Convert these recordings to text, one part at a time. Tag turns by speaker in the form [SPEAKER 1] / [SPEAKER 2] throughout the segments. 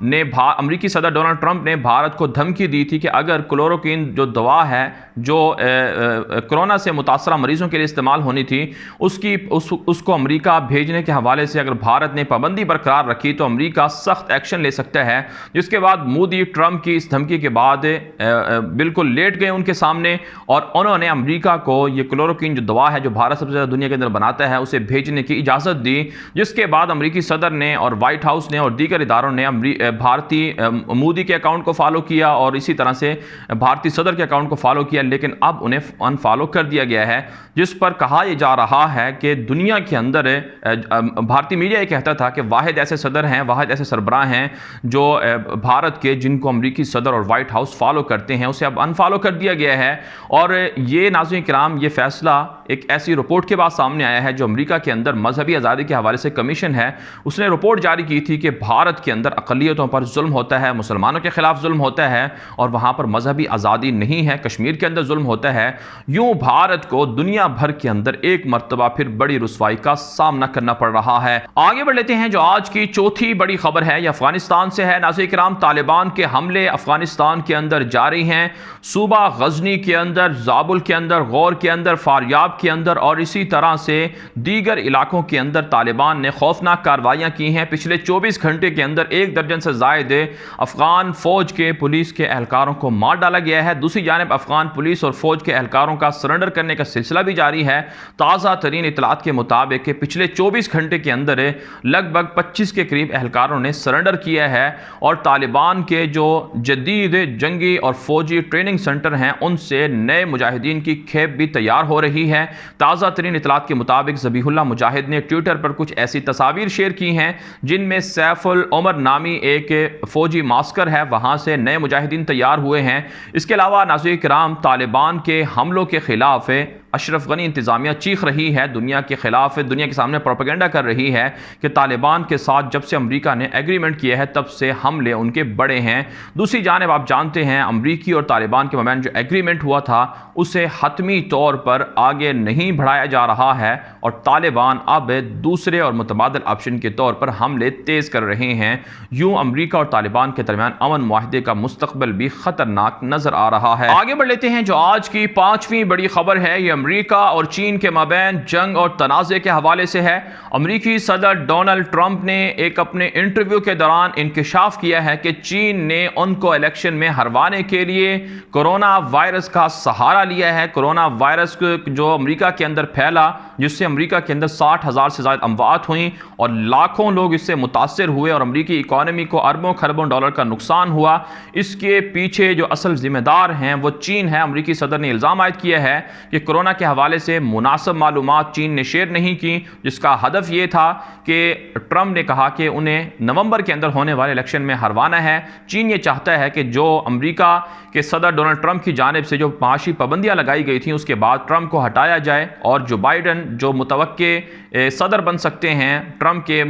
[SPEAKER 1] نے امریکی صدر ڈونلڈ ٹرمپ نے بھارت کو دھمکی دی تھی کہ اگر کلوروکوئن جو دوا ہے جو کرونا سے متاثرہ مریضوں کے لیے استعمال ہونی تھی اس کو امریکہ بھیجنے کے حوالے سے اگر بھارت نے پابندی برقرار رکھی تو امریکہ سخت ایکشن لے سکتا ہے، جس کے بعد مودی ٹرمپ کی اس دھمکی کے بعد بالکل لیٹ گئے ان کے سامنے، اور انہوں نے امریکہ کو یہ کلوروکوئن جو دوا ہے جو بھارت سب سے زیادہ دنیا کے اندر بناتا ہے اسے بھیجنے کی اجازت دی، جس کے بعد امریکی صدر نے اور وائٹ ہاؤس نے اور دیگر اداروں نے بھارتی مودی کے اکاؤنٹ کو فالو کیا اور اسی طرح سے بھارتی صدر کے اکاؤنٹ کو فالو کیا، لیکن اب انہیں ان فالو کر دیا گیا ہے، جس پر کہا یہ جا رہا ہے کہ دنیا کے اندر بھارتی میڈیا یہ کہتا تھا کہ واحد ایسے صدر ہیں، واحد ایسے سربراہ ہیں جو بھارت کے جن کو امریکی صدر اور وائٹ ہاؤس فالو کرتے ہیں، اسے اب انفالو کر دیا گیا ہے۔ اور یہ ناظرین کرام یہ فیصلہ ایک ایسی رپورٹ کے بعد سامنے آیا ہے جو امریکہ کے اندر مذہبی آزادی کے حوالے سے کمیشن ہے، اس نے رپورٹ جاری کی تھی کہ بھارت کے اندر اقلیتوں پر ظلم ہوتا ہے، مسلمانوں کے خلاف ظلم ہوتا ہے اور وہاں پر مذہبی آزادی نہیں ہے، کشمیر کے اندر ظلم ہوتا ہے۔ یوں بھارت کو دنیا بھر کے اندر ایک مرتبہ پھر بڑی رسوائی کا سامنا کرنا پڑ رہا ہے۔ آگے بڑھ لیتے ہیں، جو آج کی چوتھی بڑی خبر ہے یہ افغانستان سے ہے۔ ناظرین کرام، طالبان کے حملے افغانستان کے اندر جاری ہیں، صوبہ غزنی کے اندر، زابل کے اندر، غور کے اندر، فاریاب کے اندر اور اسی طرح سے دیگر علاقوں کے اندر طالبان نے خوفناک کارروائیاں کی ہیں۔ پچھلے 24 گھنٹے کے اندر 1 درجن سے زائد افغان فوج کے پولیس کے اہلکاروں کو مار ڈالا گیا ہے۔ دوسری جانب افغان پولیس اور فوج کے اہلکاروں کا سرنڈر کرنے کا سلسلہ بھی جاری ہے۔ تازہ ترین اطلاعات کے مطابق کہ پچھلے 24 گھنٹے کے اندر لگ بھگ 25 کے قریب اہلکاروں نے سرنڈر کیا ہے، اور طالبان کے جو جدید جنگی اور فوجی ٹریننگ سینٹر ہیں ان سے نئے مجاہدین کی کھیپ بھی تیار ہو رہی ہے۔ تازہ ترین اطلاعات کے مطابق ذبیح اللہ مجاہد نے ٹویٹر پر کچھ ایسی تصاویر شیئر کی ہیں جن میں سیف العمر نامی ایک فوجی معسکر ہے، وہاں سے نئے مجاہدین تیار ہوئے ہیں۔ اس کے علاوہ ناظرین کرام، طالبان کے حملوں کے خلاف اشرف غنی انتظامیہ چیخ رہی ہے، دنیا کے خلاف دنیا کے سامنے پروپیگنڈا کر رہی ہے کہ طالبان کے ساتھ جب سے امریکہ نے ایگریمنٹ کیا ہے تب سے حملے ان کے بڑے ہیں۔ دوسری جانب آپ جانتے ہیں امریکی اور طالبان کے مابین جو ایگریمنٹ ہوا تھا اسے حتمی طور پر آگے نہیں بڑھایا جا رہا ہے، اور طالبان اب دوسرے اور متبادل آپشن کے طور پر حملے تیز کر رہے ہیں۔ یوں امریکہ اور طالبان کے درمیان امن معاہدے کا مستقبل بھی خطرناک نظر آ رہا ہے۔ آگے بڑھ لیتے ہیں، جو آج کی 5ویں بڑی خبر ہے یہ امریکہ اور چین کے مابین جنگ اور تنازع کے حوالے سے ہے۔ امریکی صدر ڈونلڈ ٹرمپ نے ایک اپنے انٹرویو کے دوران انکشاف کیا ہے کہ چین نے ان کو الیکشن میں ہروانے کے لیے کورونا وائرس کا سہارا لیا ہے۔ کورونا وائرس جو امریکہ کے اندر پھیلا، جس سے امریکہ کے اندر 60,000 سے زائد اموات ہوئیں اور لاکھوں لوگ اس سے متاثر ہوئے اور امریکی اکانومی کو اربوں خربوں ڈالر کا نقصان ہوا، اس کے پیچھے جو اصل ذمہ دار ہیں وہ چین ہے۔ امریکی صدر نے الزام عائد کیا ہے کہ کورونا کے حوالے سے مناسب معلومات چین نے شیئر نہیں کی، جس کا ہدف یہ تھا کہ ٹرمپ نے کہا کہ انہیں نومبر کے اندر ہونے والے الیکشن میں ہروانا ہے۔ چین یہ چاہتا ہے کہ جو امریکہ کے صدر ڈونلڈ ٹرمپ کی جانب سے جو معاشی پابندیاں لگائی گئی تھیں اس کے بعد ٹرمپ کو ہٹایا جائے، اور جو بائیڈن جو متوقع صدر بن سکتے ہیں، ٹرمپ کے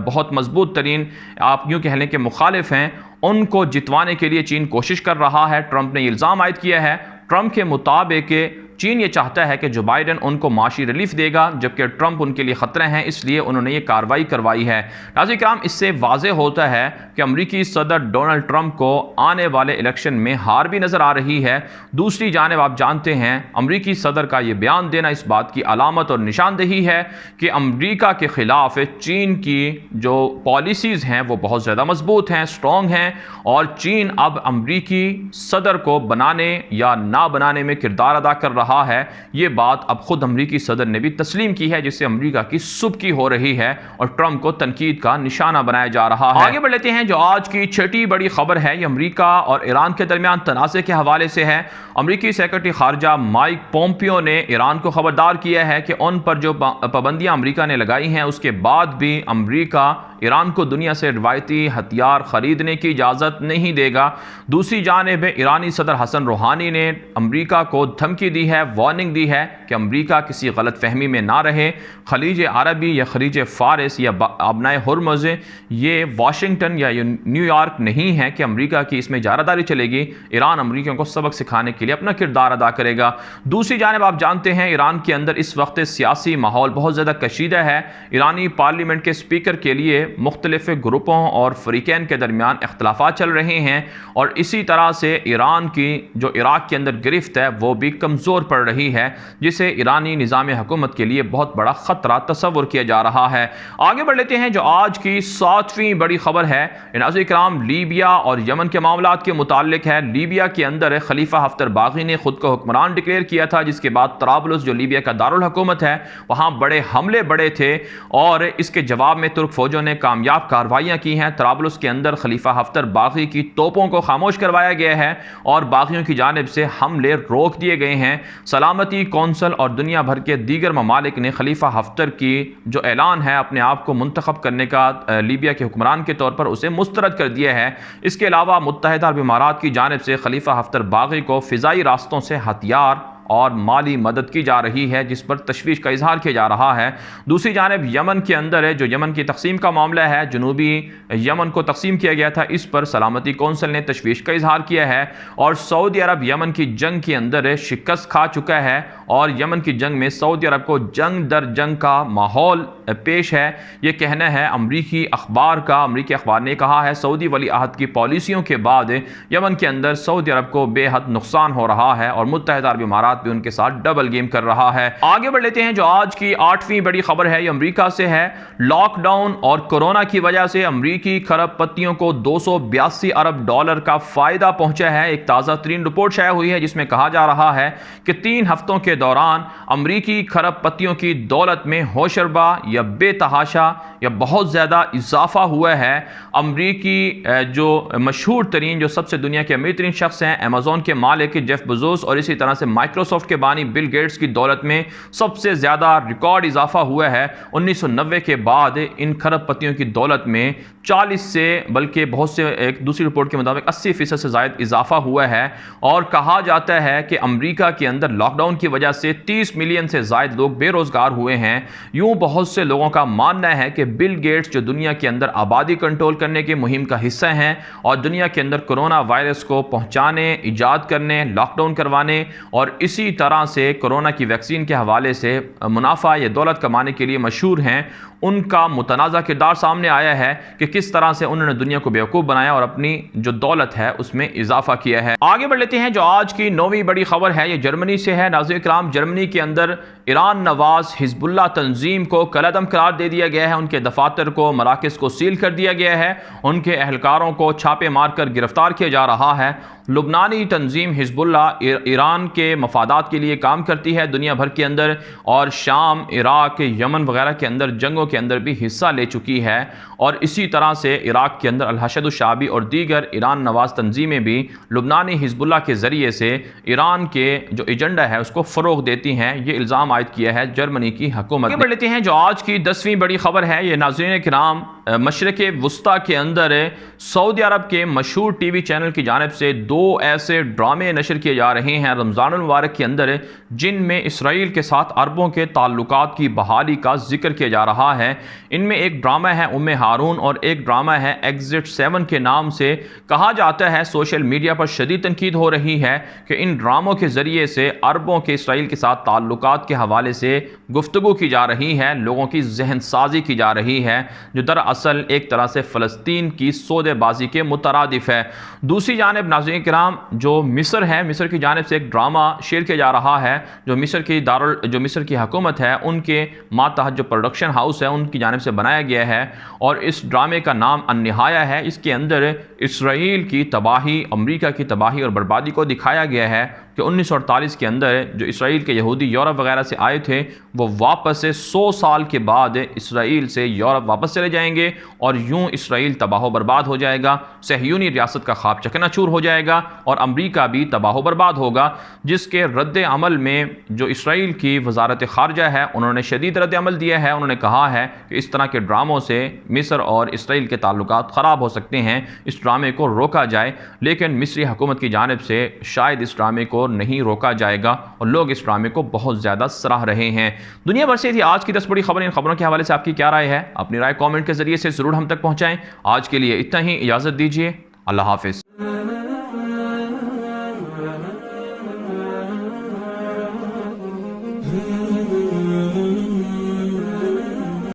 [SPEAKER 1] بہت مضبوط ترین آپ یوں کہہ لیں کہ مخالف ہیں، ان کو جتوانے کے لیے چین کوشش کر رہا ہے۔ ٹرمپ نے یہ الزام عائد کیا ہے۔ ٹرمپ کے مطابق چین یہ چاہتا ہے کہ جو بائیڈن ان کو معاشی ریلیف دے گا، جبکہ ٹرمپ ان کے لیے خطرے ہیں، اس لیے انہوں نے یہ کارروائی کروائی ہے۔ ناظرین کرام، اس سے واضح ہوتا ہے کہ امریکی صدر ڈونلڈ ٹرمپ کو آنے والے الیکشن میں ہار بھی نظر آ رہی ہے۔ دوسری جانب آپ جانتے ہیں امریکی صدر کا یہ بیان دینا اس بات کی علامت اور نشاندہی ہے کہ امریکہ کے خلاف چین کی جو پالیسیز ہیں وہ بہت زیادہ مضبوط ہیں، اسٹرانگ ہیں، اور چین اب امریکی صدر کو بنانے یا نہ بنانے میں کردار ادا کر رہا ہے۔ یہ بات اب خود امریکی صدر نے بھی تسلیم کی ہے، جس سے امریکہ کی سبکی ہو رہی ہے اور ٹرمپ کو تنقید کا نشانہ بنایا جا رہا ہے۔ آگے بڑھ لیتے ہیں، جو آج کی 6ٹی بڑی خبر ہے یہ امریکہ اور ایران کے درمیان تنازع کے حوالے سے ہے۔ امریکی سیکرٹری خارجہ مائک پومپیو نے ایران کو خبردار کیا ہے کہ ان پر جو پابندیاں امریکہ نے لگائی ہیں اس کے بعد بھی امریکہ ایران کو دنیا سے روایتی ہتھیار خریدنے کی اجازت نہیں دے گا۔ دوسری جانب ایرانی صدر حسن روحانی نے امریکہ کو دھمکی دی ہے، وارننگ دی ہے کہ امریکہ کسی غلط فہمی میں نہ رہے۔ خلیج عربی یا خلیج فارس یا آبنائے ہرمز یہ واشنگٹن یا نیو یارک نہیں ہے کہ امریکہ کی اس میں اجارہ داری چلے گی۔ ایران امریکیوں کو سبق سکھانے کے لیے اپنا کردار ادا کرے گا۔ دوسری جانب آپ جانتے ہیں ایران کے اندر اس وقت سیاسی ماحول بہت زیادہ کشیدہ ہے۔ ایرانی پارلیمنٹ کے اسپیکر کے لیے مختلف گروپوں اور فریقین کے درمیان اختلافات چل رہے ہیں، اور اسی طرح سے ایران کی جو عراق کے اندر گرفت ہے وہ بھی کمزور پڑ رہی ہے، جسے ایرانی نظام حکومت کے لیے بہت بڑا خطرہ تصور کیا جا رہا ہے۔ آگے بڑھ لیتے ہیں جو آج کی 7ویں بڑی خبر ہے، ناظرین کرام، لیبیا اور یمن کے معاملات کے متعلق ہے۔ لیبیا کے اندر خلیفہ ہفتر باغی نے خود کو حکمران ڈکلیئر کیا تھا، جس کے بعد طرابلس جو لیبیا کا دارالحکومت ہے وہاں بڑے حملے بڑے تھے، اور اس کے جواب میں ترک فوجوں نے کامیاب کارروائیاں کی ہیں۔ طرابلس کے اندر خلیفہ ہفتر باغی کی توپوں کو خاموش کروایا گیا ہے اور باغیوں کی جانب سے حملے روک دیے گئے ہیں۔ سلامتی کونسل اور دنیا بھر کے دیگر ممالک نے خلیفہ ہفتر کی جو اعلان ہے اپنے آپ کو منتخب کرنے کا لیبیا کے حکمران کے طور پر اسے مسترد کر دیا ہے۔ اس کے علاوہ متحدہ عرب امارات کی جانب سے خلیفہ ہفتر باغی کو فضائی راستوں سے ہتھیار اور مالی مدد کی جا رہی ہے، جس پر تشویش کا اظہار کیا جا رہا ہے۔ دوسری جانب یمن کے اندر ہے جو یمن کی تقسیم کا معاملہ ہے، جنوبی یمن کو تقسیم کیا گیا تھا، اس پر سلامتی کونسل نے تشویش کا اظہار کیا ہے، اور سعودی عرب یمن کی جنگ کے اندر شکست کھا چکا ہے، اور یمن کی جنگ میں سعودی عرب کو جنگ در جنگ کا ماحول پیش ہے، یہ کہنا ہے امریکی اخبار کا۔ امریکی اخبار نے کہا ہے سعودی ولی عہد کی پالیسیوں کے بعد یمن کے اندر سعودی عرب کو بے حد نقصان ہو رہا ہے، اور متحدہ عرب امارات بھی ان کے ساتھ ڈبل گیم کر رہا ہے۔ آگے بڑھ لیتے ہیں جو آج کی 8ویں بڑی خبر ہے، یہ امریکہ سے ہے۔ لاک ڈاؤن اور کورونا کی وجہ سے امریکی کھرب پتیوں کو $282 ارب کا فائدہ پہنچا ہے۔ ایک تازہ ترین رپورٹ شائع ہوئی ہے جس میں کہا جا رہا ہے کہ 3 ہفتوں کے دوران امریکی کھرب پتیوں کی دولت میں ہوشربا یا بے تحاشا یا بہت زیادہ اضافہ ہوا ہے۔ امریکی جو مشہور ترین جو سب سے دنیا کے امیر ترین شخص ہیں، ایمیزون کے مالک جیف بزوس، اور اسی طرح سے مائکروسافٹ کے بانی بل گیٹس کی دولت میں سب سے زیادہ ریکارڈ اضافہ ہوا ہے۔ 1990 کے بعد ان کھرب پتیوں کی دولت میں 40 سے بلکہ بہت سے ایک دوسری رپورٹ کے مطابق 80% سے زائد اضافہ ہوا ہے، اور کہا جاتا ہے کہ امریکہ کے اندر لاک ڈاؤن کی وجہ سے 30 ملین سے زائد لوگ بے روزگار ہوئے ہیں۔ یوں بہت سے لوگوں کا ماننا ہے کہ بل گیٹس جو دنیا کے اندر آبادی کنٹرول کرنے کی مہم کا حصہ ہیں اور دنیا کے اندر کرونا وائرس کو پہنچانے، ایجاد کرنے، لاک ڈاؤن کروانے اور اسی طرح سے کرونا کی ویکسین کے حوالے سے منافع یا دولت کمانے کے لیے مشہور ہیں، ان کا متنازع کردار سامنے آیا ہے کہ کس طرح سے انہوں نے دنیا کو بیوقوف بنایا اور اپنی جو دولت ہے اس میں اضافہ کیا ہے۔ آگے بڑھ لیتے ہیں جو آج کی 9ویں بڑی خبر ہے، یہ جرمنی سے ہے۔ ناظرین کرام، جرمنی کے اندر ایران نواز حزب اللہ تنظیم کو کالعدم قرار دے دیا گیا ہے، ان کے دفاتر کو، مراکز کو سیل کر دیا گیا ہے، ان کے اہلکاروں کو چھاپے مار کر گرفتار کیا جا رہا ہے۔ لبنانی تنظیم حزب اللہ ایران کے مفادات کے لیے کام کرتی ہے دنیا بھر کے اندر، اور شام، عراق، یمن وغیرہ کے اندر جنگوں کے اندر بھی حصہ لے چکی ہے، اور اسی طرح سے عراق کے اندر الحشد الشعبی اور دیگر ایران نواز تنظیمیں بھی لبنانی حزب اللہ کے ذریعے سے ایران کے جو ایجنڈا ہے اس کو فروغ دیتی ہیں، یہ الزام عائد کیا ہے جرمنی کی حکومت نے۔ بڑھ لیتے ہیں جو آج کی 10ویں بڑی خبر ہے، یہ ناظرین کرام مشرق وسطیٰ کے اندر سعودی عرب کے مشہور ٹی وی چینل کی جانب سے 2 ایسے ڈرامے نشر کیے جا رہے ہیں رمضان المبارک کے اندر، جن میں اسرائیل کے ساتھ عربوں کے تعلقات کی بحالی کا ذکر کیا جا رہا ہے۔ ان میں ایک ڈرامہ ہے ام ہارون اور ایک ڈرامہ ہے ایگزٹ 7 کے نام سے۔ کہا جاتا ہے سوشل میڈیا پر شدید تنقید ہو رہی ہے کہ ان ڈراموں کے ذریعے سے عربوں کے اسرائیل کے ساتھ تعلقات کے حوالے سے گفتگو کی جا رہی ہے، لوگوں کی ذہن سازی کی جا رہی ہے، جو دراصل ایک طرح سے فلسطین کی سودے بازی کے مترادف ہے۔ دوسری جانب ناظرین کرام، جو مصر ہے، مصر کی جانب سے ایک ڈرامہ شیئر کیا جا رہا ہے، جو مصر کی حکومت ہے ان کے ماتحت جو پروڈکشن ہاؤس ہے ان کی جانب سے بنایا گیا ہے، اور اس ڈرامے کا نام النہایہ ہے۔ اس کے اندر اسرائیل کی تباہی، امریکہ کی تباہی اور بربادی کو دکھایا گیا ہے کہ 1948 کے اندر جو اسرائیل کے یہودی یورپ وغیرہ سے آئے تھے وہ واپس 100 سال کے بعد اسرائیل سے یورپ واپس چلے جائیں گے، اور یوں اسرائیل تباہ و برباد ہو جائے گا، صہیونی ریاست کا خواب چکنا چور ہو جائے گا، اور امریکہ بھی تباہ و برباد ہوگا، جس کے رد عمل میں جو اسرائیل کی وزارت خارجہ ہے انہوں نے شدید رد عمل دیا ہے۔ انہوں نے کہا ہے کہ اس طرح کے ڈراموں سے مصر اور اسرائیل کے تعلقات خراب ہو سکتے ہیں، اس ڈرامے کو روکا جائے، لیکن مصری حکومت کی جانب سے شاید اس ڈرامے کو نہیں روکا جائے گا، اور لوگ اس ڈرامے کو بہت زیادہ سراہ رہے ہیں۔ دنیا بھر سے تھی آج کی 10 بڑی خبریں۔ ان خبروں کے حوالے سے آپ کی کیا رائے ہے؟ اپنی رائے کامنٹ کے ذریعے سے ضرور ہم تک پہنچائیں۔ آج کے لیے اتنا ہی، اجازت دیجیے، اللہ حافظ۔